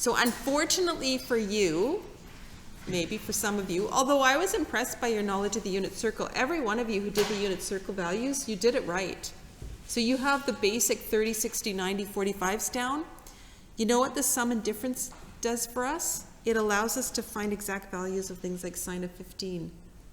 So unfortunately for you, maybe for some of you, although I was impressed by your knowledge of the unit circle, every one of you who did the unit circle values, you did it right. So you have the basic 30, 60, 90, 45s down. You know what the sum and difference does for us? It allows us to find exact values of things like sine of 15,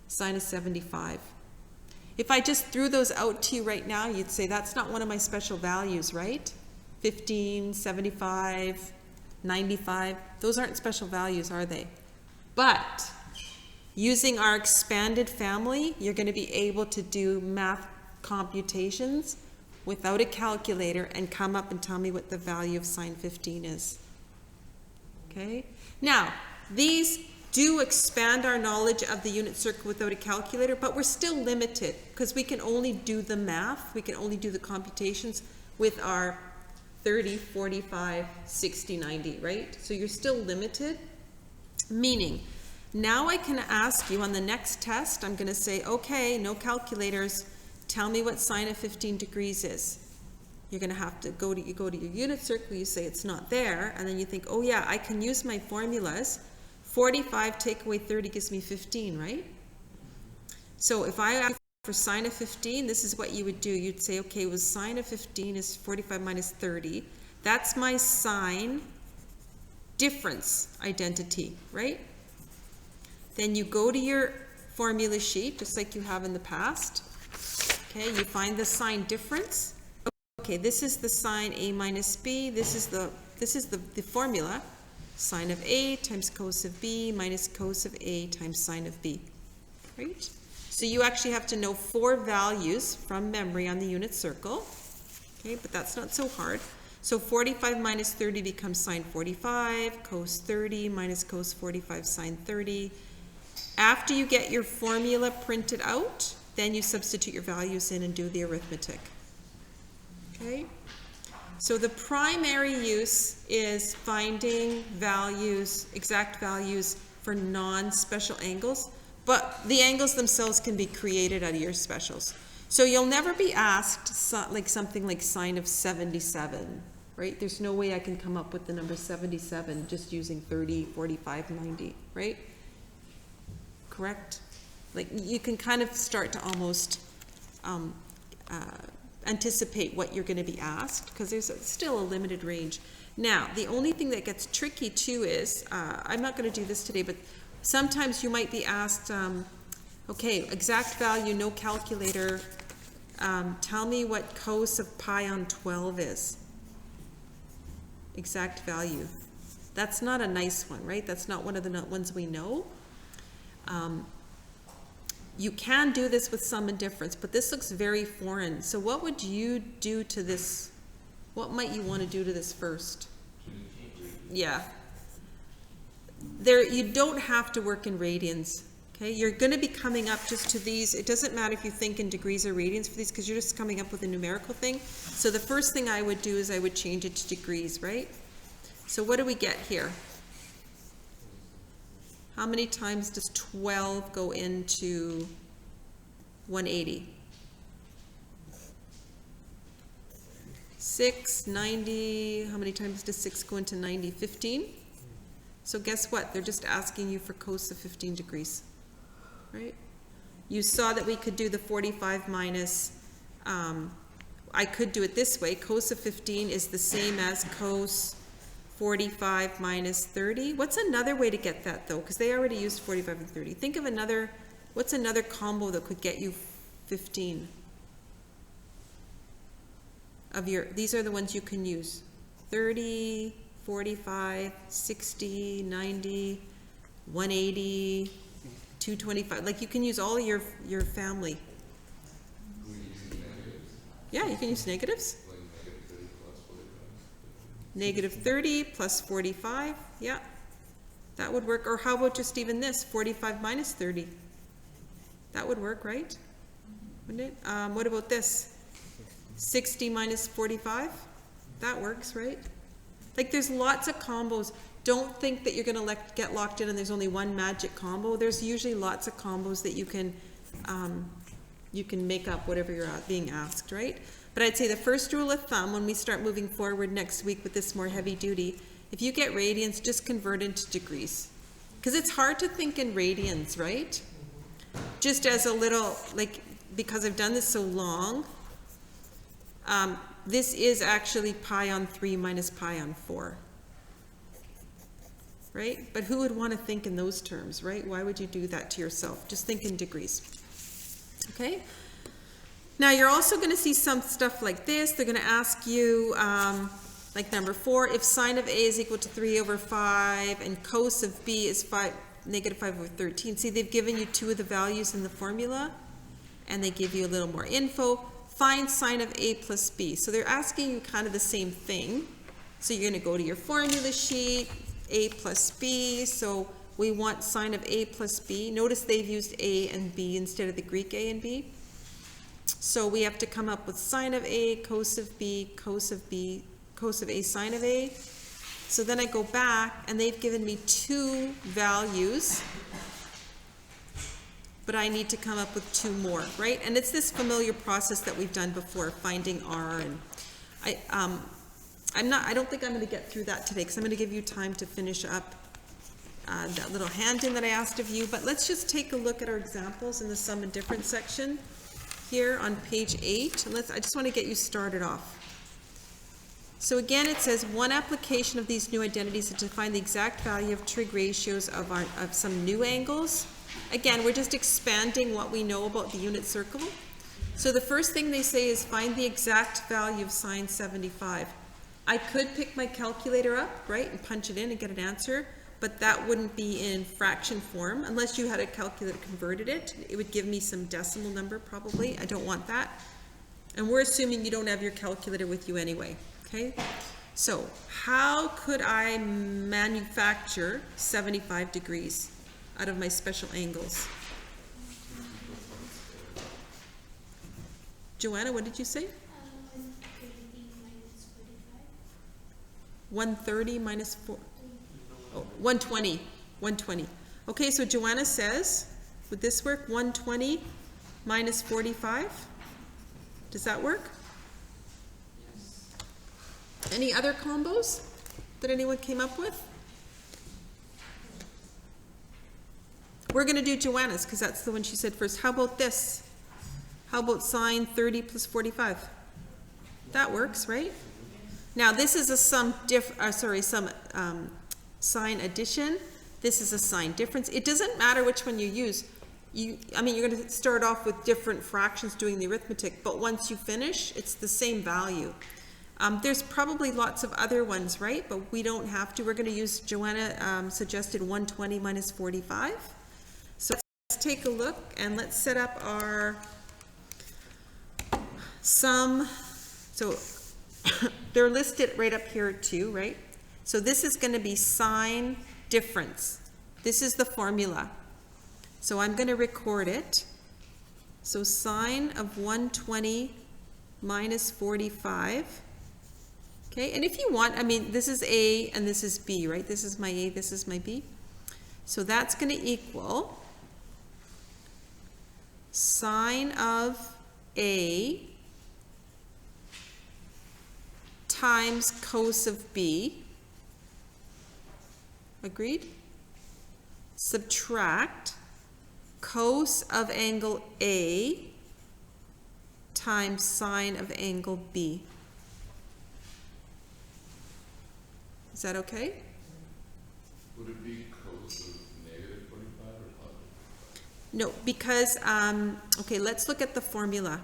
sine of 75. If I just threw those out to you right now, you'd say that's not one of my special values, right? 15, 75, 95, those aren't special values, are they? But using our expanded family, you're going to be able to do math computations without a calculator and come up and tell me what the value of sine 15 is. Okay? Now, these do expand our knowledge of the unit circle without a calculator, but we're still limited because we can only do the math, we can only do the computations with our 30, 45, 60, 90, right? So you're still limited, meaning now I can ask you on the next test, I'm going to say, okay, no calculators, tell me what sine of 15 degrees is. You're going to have to go to your unit circle, you say it's not there, and then you think, oh yeah, I can use my formulas. 45 take away 30 gives me 15, right? So if I ask for sine of 15, this is what you would do. You'd say, okay, well, sine of 15 is 45 minus 30. That's my sine difference identity, right? Then you go to your formula sheet, just like you have in the past. Okay, you find the sine difference. Okay, this is the sine A minus B. This is the formula. Sine of A times cos of B minus cos of A times sine of B. Right? So you actually have to know 4 values from memory on the unit circle. Okay, but that's not so hard. So 45 minus 30 becomes sine 45, cos 30 minus cos 45 sine 30. After you get your formula printed out, then you substitute your values in and do the arithmetic. Okay? So the primary use is finding values, exact values for non-special angles, but the angles themselves can be created out of your specials. So you'll never be asked like something like sine of 77, right? There's no way I can come up with the number 77 just using 30, 45, 90, right? Correct? Like you can kind of start to almost anticipate what you're going to be asked because there's still a limited range. Now, the only thing that gets tricky too is, I'm not going to do this today, but sometimes you might be asked, okay, exact value, no calculator, tell me what cos of pi on 12 is. Exact value. That's not a nice one, right? That's not one of the ones we know. You can do this with sum and difference, but this looks very foreign. So what would you do to this? What might you want to do to this first? Yeah. You don't have to work in radians. Okay, you're going to be coming up just to these. It doesn't matter if you think in degrees or radians for these because you're just coming up with a numerical thing. So the first thing I would do is I would change it to degrees, right? So what do we get here? How many times does 12 go into 180? 6, 90, how many times does 6 go into 90? 15? So guess what? They're just asking you for cos of 15 degrees, right? You saw that we could do the 45 minus, I could do it this way. Cos of 15 is the same as cos 45 minus 30. What's another way to get that though? Because they already used 45 and 30. Think of what's another combo that could get you 15? These are the ones you can use. 30, 45, 60, 90, 180, 225. Like you can use all your family. Yeah, you can use negatives. Negative 30 plus 45, yeah, that would work. Or how about just even this, 45 minus 30? That would work, right? Wouldn't it? What about this? 60 minus 45? That works, right? Like there's lots of combos. Don't think that you're going to get locked in and there's only one magic combo. There's usually lots of combos that you can make up whatever you're being asked, right? But I'd say the first rule of thumb when we start moving forward next week with this more heavy duty If you get radians, just convert into degrees. Because it's hard to think in radians, right? Just as a little, like, because I've done this so long, this is actually pi on 3 minus pi on 4. Right? But who would want to think in those terms, right? Why would you do that to yourself? Just think in degrees. Okay? Now you're also going to see some stuff like this. They're going to ask you, like number 4, if sine of A is equal to 3 over 5 and cos of B is negative 5 over 13. See, they've given you 2 of the values in the formula, and they give you a little more info. Find sine of A plus B. So they're asking you kind of the same thing. So you're going to go to your formula sheet, A plus B. So we want sine of A plus B. Notice they've used A and B instead of the Greek A and B. So we have to come up with sine of A, cos of B, cos of B, cos of A, sine of A. So then I go back, and they've given me 2 values, but I need to come up with 2 more, right? And it's this familiar process that we've done before, finding R. And I don't think I'm going to get through that today, because I'm going to give you time to finish up that little hand-in that I asked of you. But let's just take a look at our examples in the sum and difference section here on page 8. And I just want to get you started off. So again, it says one application of these new identities is to find the exact value of trig ratios of some new angles. Again, we're just expanding what we know about the unit circle. So the first thing they say is find the exact value of sine 75. I could pick my calculator up, right, and punch it in and get an answer, but that wouldn't be in fraction form unless you had a calculator that converted it. It would give me some decimal number probably. I don't want that. And we're assuming you don't have your calculator with you anyway. Okay, so how could I manufacture 75 degrees out of my special angles? Joanna, what did you say? 130 minus 4. Oh, 120. 120. Okay, so Joanna says, would this work? 120 minus 45? Does that work? Any other combos that anyone came up with? We're going to do Joanna's because that's the one she said first. How about this? How about sine 30 plus 45? That works, right? Now this is a sine addition. This is a sine difference. It doesn't matter which one you use. You're going to start off with different fractions doing the arithmetic, but once you finish, it's the same value. There's probably lots of other ones, right? But we don't have to. We're going to use, Joanna suggested 120 minus 45. So let's take a look and let's set up our sum. So they're listed right up here too, right? So this is going to be sine difference. This is the formula. So I'm going to record it. So sine of 120 minus 45. Okay, and if you want, this is A and this is B, right? This is my A, this is my B. So that's going to equal sine of A times cos of B. Agreed? Subtract cos of angle A times sine of angle B. Is that okay? Would it be cos of negative 45 or positive 45? No, because, okay, let's look at the formula.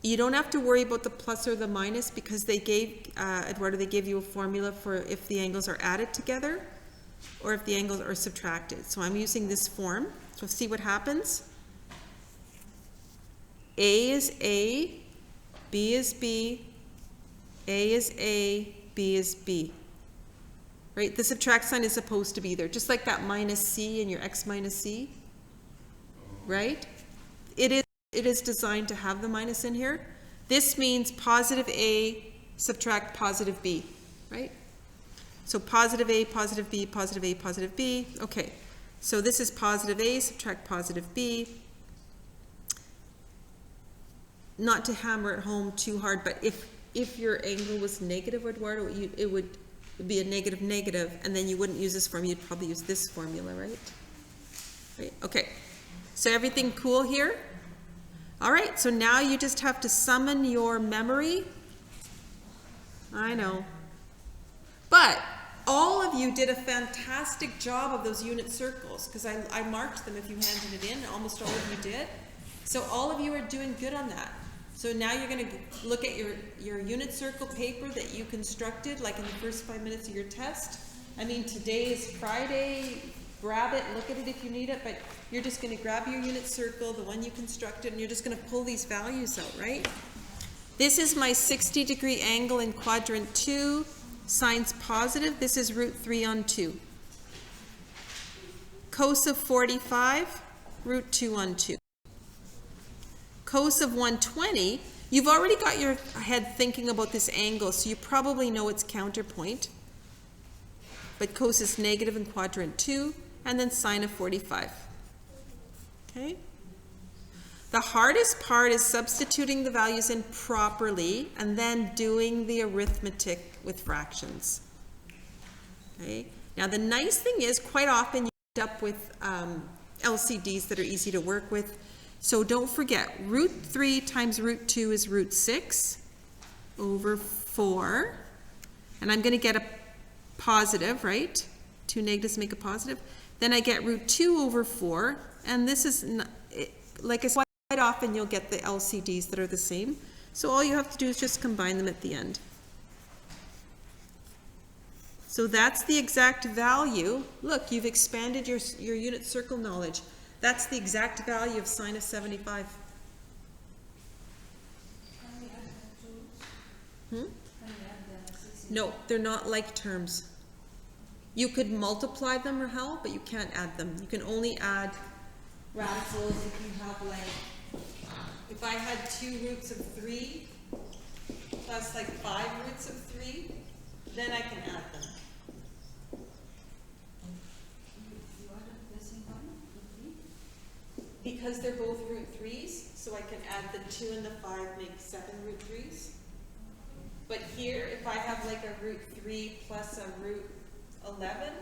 You don't have to worry about the plus or the minus because they gave, Eduardo, they gave you a formula for if the angles are added together or if the angles are subtracted. So I'm using this form. So see what happens. A is A, B is B, A is A, B is B. Right? The subtract sign is supposed to be there, just like that minus C in your X minus C. Right? It is designed to have the minus in here. This means positive A, subtract positive B. Right? So positive A, positive B, positive A, positive B. Okay. So this is positive A, subtract positive B. Not to hammer it home too hard, but if if your angle was negative, Eduardo, it would be a negative negative, and then you wouldn't use this formula, you'd probably use this formula, right? Right, okay. So everything cool here? All right, so now you just have to summon your memory. I know. But all of you did a fantastic job of those unit circles, because I marked them if you handed it in, almost all of you did. So all of you are doing good on that. So now you're going to look at your unit circle paper that you constructed, like in the first 5 minutes of your test. I mean, today is Friday. Grab it, look at it if you need it, but you're just going to grab your unit circle, the one you constructed, and you're just going to pull these values out, right? This is my 60-degree angle in quadrant 2. Sine's positive. This is root 3 on 2. Cos of 45, root 2 on 2. Cos of 120, you've already got your head thinking about this angle, so you probably know its counterpoint. But cos is negative in quadrant 2, and then sine of 45. Okay? The hardest part is substituting the values in properly and then doing the arithmetic with fractions. Okay? Now the nice thing is, quite often you end up with LCDs that are easy to work with. So don't forget, root 3 times root 2 is root 6 over 4. And I'm going to get a positive, right? 2 negatives make a positive. Then I get root 2 over 4. And this is, like I said, quite often you'll get the LCDs that are the same. So all you have to do is just combine them at the end. So that's the exact value. Look, you've expanded your unit circle knowledge. That's the exact value of sine of 75. No, they're not like terms. You could multiply them, Rahel, but you can't add them. You can only add radicals if you have, like, if I had 2 roots of 3 plus like 5 roots of 3, then I can add them. Because they're both root 3's, so I can add the 2 and the 5 make 7 root 3's. But here, if I have like a root 3 plus a root 11,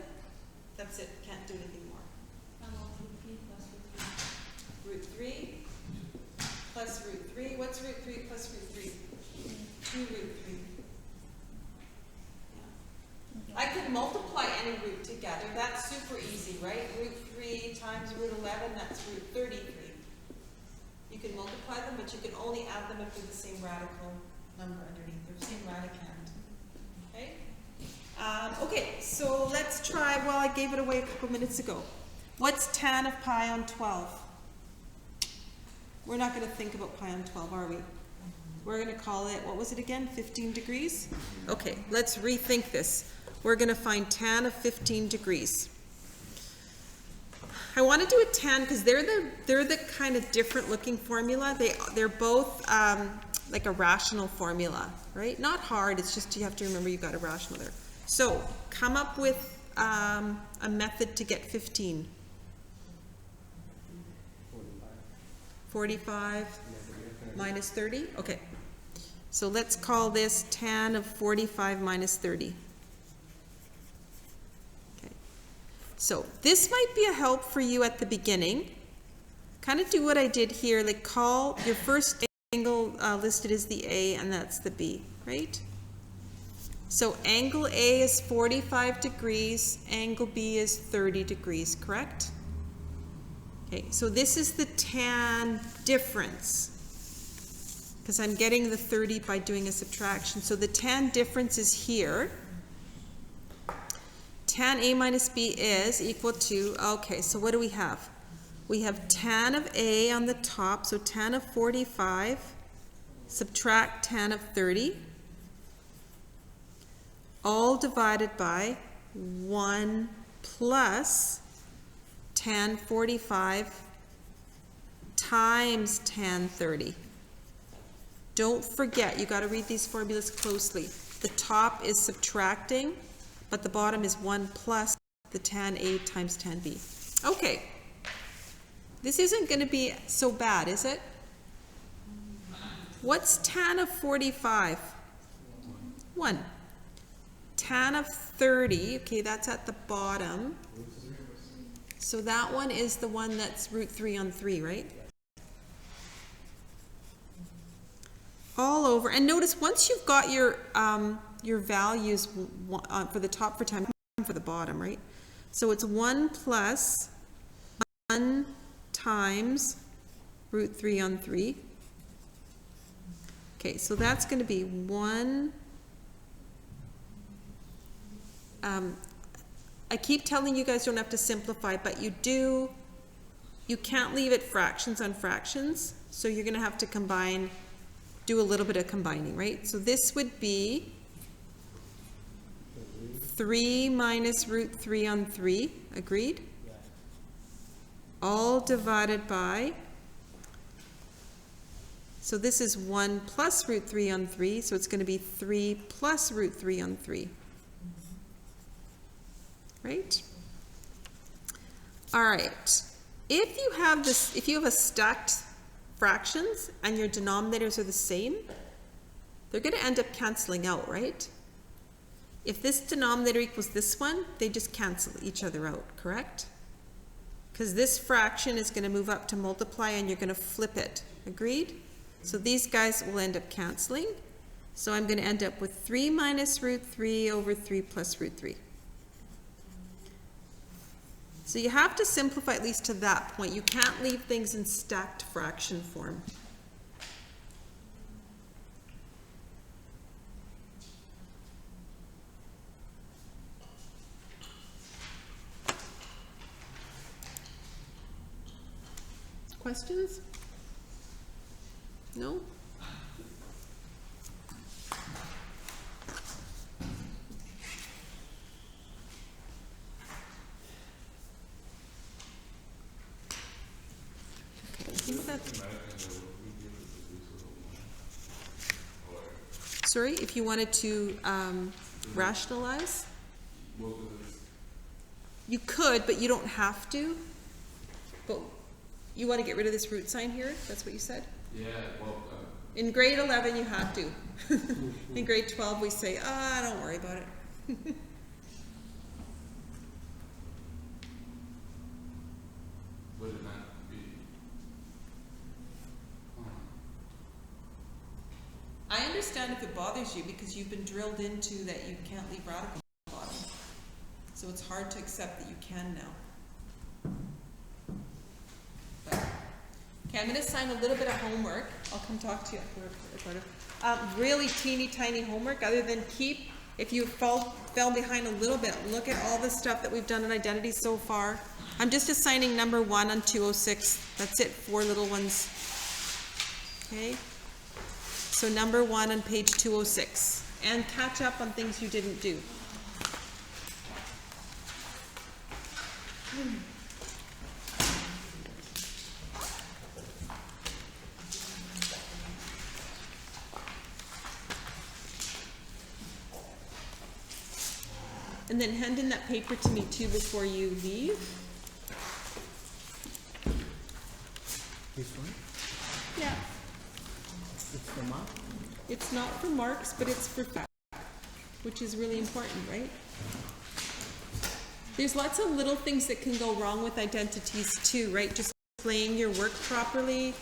that's it, can't do anything more. Root 3 plus root 3, what's root 3 plus root 3? 2 root 3. Yeah. I can multiply any root together, that's super easy, right? Root 3 times root 11, that's root 33. You can multiply them, but you can only add them if they're the same radical number underneath, they're the same radicand. Okay? Okay, so let's try, well, I gave it away a couple minutes ago. What's tan of pi on 12? We're not going to think about pi on 12, are we? We're going to call it, what was it again, 15 degrees? Okay, let's rethink this. We're going to find tan of 15 degrees. I want to do a tan because they're the kind of different looking formula. They're both like a rational formula, right? Not hard, it's just you have to remember you got a rational there. So come up with a method to get 15. 45 minus 30? Okay. So let's call this tan of 45 minus 30. Okay. So this might be a help for you at the beginning. Kind of do what I did here, like call your first angle listed as the A and that's the B, right? So angle A is 45 degrees, angle B is 30 degrees, correct? Okay, so this is the tan difference, because I'm getting the 30 by doing a subtraction. So the tan difference is here. Tan A minus B is equal to, okay, so what do we have? We have tan of A on the top, so tan of 45, subtract tan of 30, all divided by 1 plus tan 45 times tan 30. Don't forget, you got to read these formulas closely. The top is subtracting, but the bottom is 1 plus the tan A times tan B. Okay. This isn't going to be so bad, is it? What's tan of 45? 1. Tan of 30, okay, that's at the bottom. So that one is the one that's root 3 on 3, right? All over, and notice once you've got your values for the top for time, for the bottom, right? So it's 1 plus 1 times root 3 on 3. Okay, so that's going to be 1. I keep telling you guys don't have to simplify, but you do. You can't leave it fractions on fractions, so you're going to have to combine, do a little bit of combining, right? So this would be 3 minus root 3 on 3, agreed? All divided by, so this is 1 plus root 3 on 3, so it's going to be 3 plus root 3 on 3. Right? All right. If you have this, if you have a stacked fractions and your denominators are the same, they're going to end up canceling out, right? If this denominator equals this one, they just cancel each other out, correct? Because this fraction is going to move up to multiply and you're going to flip it. Agreed? So these guys will end up canceling. So I'm going to end up with 3 minus root 3 over 3 plus root 3. So you have to simplify at least to that point. You can't leave things in stacked fraction form. Questions? No? Sorry, if you wanted to rationalize? You could, but you don't have to. But you want to get rid of this root sign here? That's what you said? Yeah, well, in grade 11 you have to. In grade 12 we say, don't worry about it. would it not be? I understand if it bothers you because you've been drilled into that you can't leave radicals at the bottom. So it's hard to accept that you can now. But, okay, I'm going to assign a little bit of homework. I'll come talk to you after. Really teeny tiny homework other than keep, if you fell behind a little bit, look at all the stuff that we've done in identity so far. I'm just assigning number 1 on 206. That's it, 4 little ones. Okay? So number 1 on page 206. And catch up on things you didn't do. And then hand in that paper to me too before you leave. This one? Yeah. It's the mark? It's not for marks, but it's for fact, which is really important, right? There's lots of little things that can go wrong with identities too, right? Just displaying your work properly,